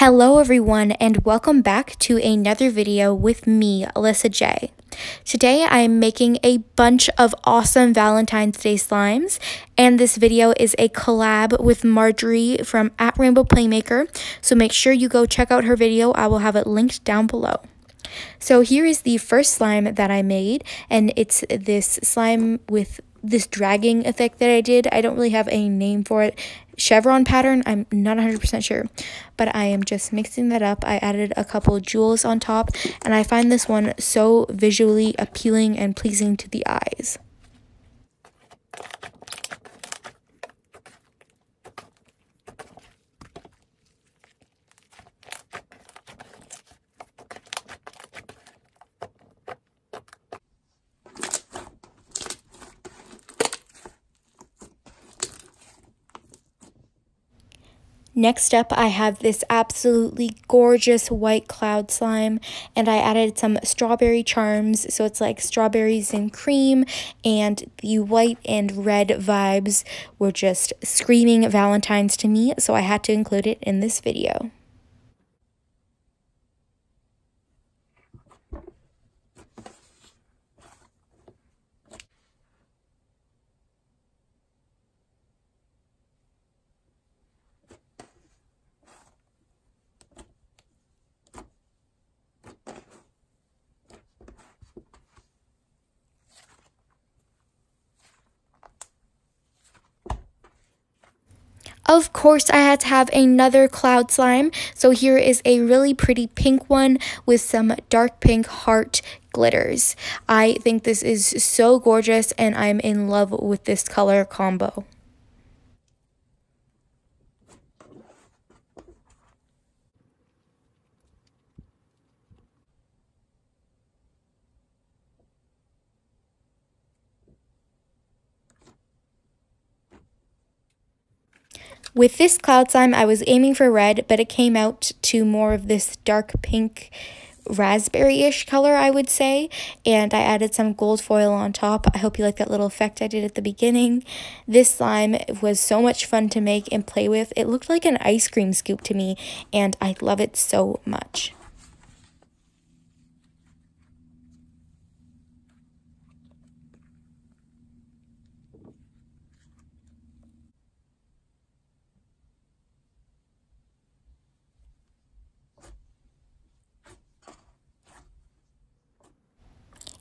Hello everyone and welcome back to another video with me, Alyssa J. Today I am making a bunch of awesome Valentine's Day slimes, and this video is a collab with Marjorie from @RainbowPlayMaker, so make sure you go check out her video. I will have it linked down below. So here is the first slime that I made, and it's this slime with this dragging effect that I did. I don't really have a name for it. Chevron pattern, I'm not 100% sure, but I am just mixing that up. I added a couple jewels on top, and I find this one so visually appealing and pleasing to the eyes. Next up, I have this absolutely gorgeous white cloud slime, and I added some strawberry charms, so it's like strawberries and cream, and the white and red vibes were just screaming Valentine's to me, so I had to include it in this video. Of course, I had to have another cloud slime, so here is a really pretty pink one with some dark pink heart glitters. I think this is so gorgeous, and I'm in love with this color combo. With this cloud slime, I was aiming for red, but it came out to more of this dark pink raspberry-ish color, I would say, and I added some gold foil on top. I hope you like that little effect I did at the beginning. This slime was so much fun to make and play with. It looked like an ice cream scoop to me, and I love it so much.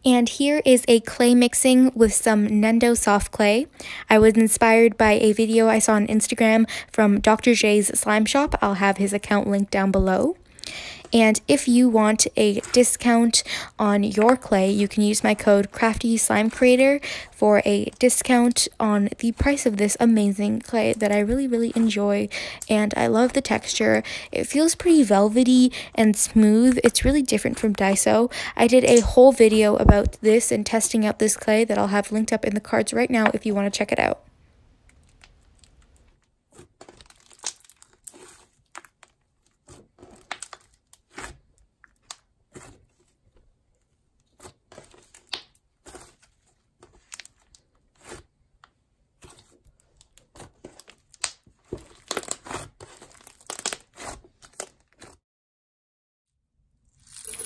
And here is a clay mixing with some Nando soft clay. I was inspired by a video I saw on Instagram from Dr. J's slime shop. I'll have his account linked down below. And if you want a discount on your clay, you can use my code CraftySlimeCreator for a discount on the price of this amazing clay that I really enjoy, and I love the texture. It feels pretty velvety and smooth. It's really different from Daiso. I did a whole video about this and testing out this clay that I'll have linked up in the cards right now if you want to check it out.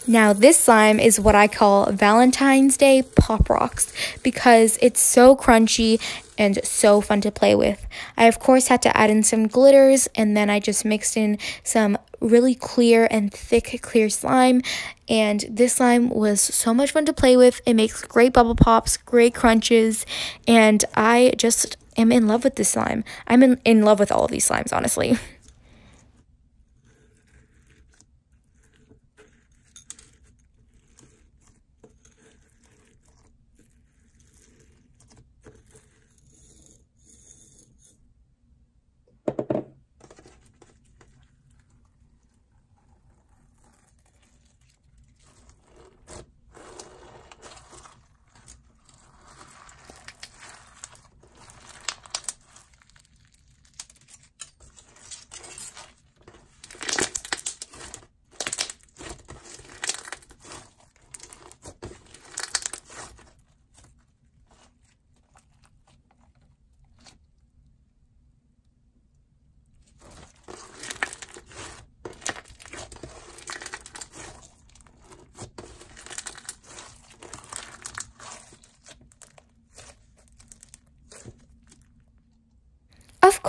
Now this slime is what I call Valentine's Day Pop Rocks because it's so crunchy and so fun to play with. I of course had to add in some glitters, and then I just mixed in some really clear and thick clear slime, and this slime was so much fun to play with. It makes great bubble pops, great crunches, and I just am in love with this slime. I'm in love with all of these slimes, honestly.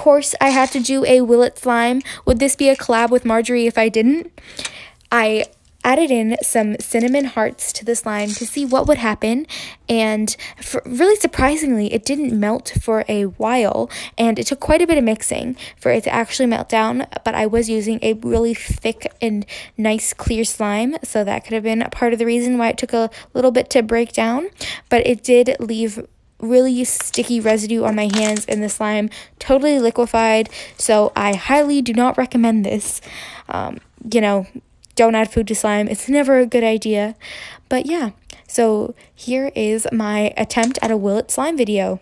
course, I had to do a Will It slime. Would this be a collab with Marjorie if I didn't? I added in some cinnamon hearts to the slime to see what would happen, and really surprisingly, it didn't melt for a while, and it took quite a bit of mixing for it to actually melt down, but I was using a really thick and nice clear slime, so that could have been a part of the reason why it took a little bit to break down, but it did leave really sticky residue on my hands, and the slime totally liquefied, so I highly do not recommend this. You know, don't add food to slime. It's never a good idea. But yeah, so here is my attempt at a Will It slime video.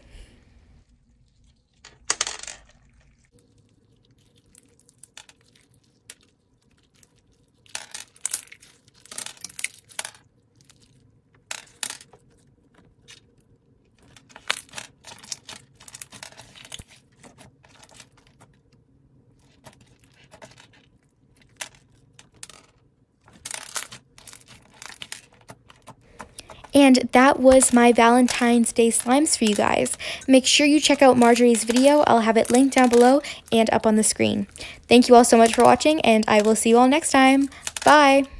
And that was my Valentine's Day slimes for you guys. Make sure you check out Marjorie's video. I'll have it linked down below and up on the screen. Thank you all so much for watching, and I will see you all next time. Bye!